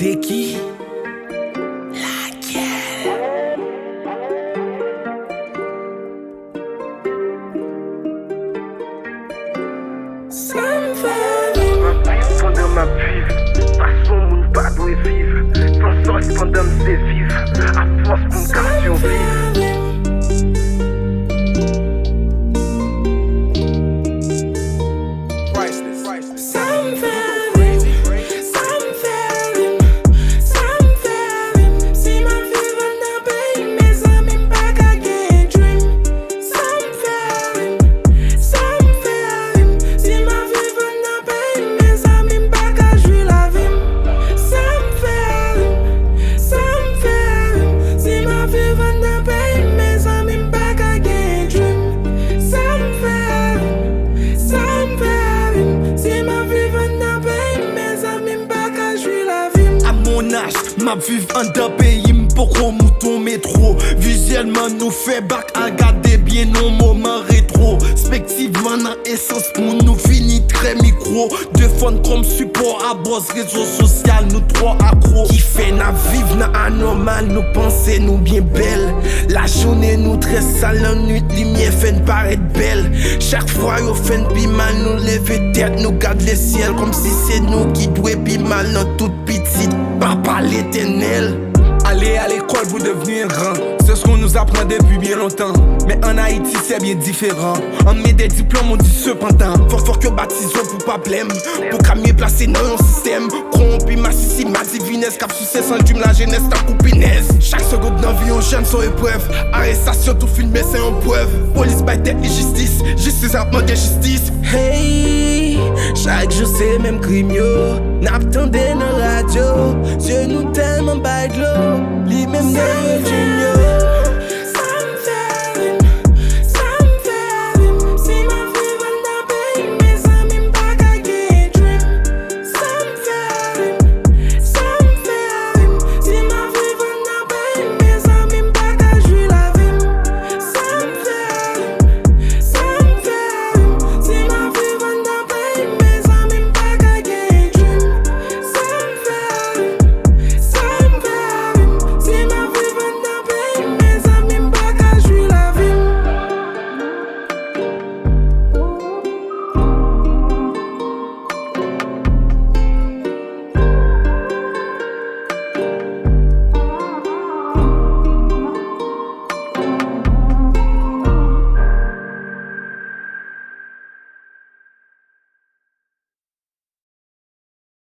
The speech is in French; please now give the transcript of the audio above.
T'es qui? Laquelle? Ça me fait ma vie pendant ma vie, façon moun pas doit vivre. Sans sorte pendant me vivre, à force pour me garder au vivre. Ma vive en d'un pays m'poko mouton métro. Visuellement nous fait bac à garder bien nos moments rétro. Spectivement dans essence pour nous finit très micro. De fun comme support à boss réseau social nous trois accros. Qui fait na vive na anormal nous penser nous bien belle. La journée nous très sale, la nuit lumière fait paraître belle. Chaque fois yo fait pi mal nous lever tête nous garde le ciel comme si c'est nous qui doué pi mal dans toute petite. Papa l'éternel. Aller à l'école pour devenir grand, c'est ce qu'on nous apprend depuis bien longtemps. Mais en Haïti c'est bien différent. On met des diplômes, on dit cependant. Fort que baptisons pour pas blême. Pour qu'à mieux placer dans un système. Corrompu ma sissi, ma divinesse. Cap succès sans dume la jeunesse, ta coupinesse. Chaque seconde dans vie on jeune sans épreuve. Arrestation tout filmé c'est en preuve. Police by tête et justice. Justice a demandé justice. Hey, chaque jour c'est même crime yo. N'attendez dans la radio. Dieu nous t'aime en bail de l'eau. Li même dans le junior.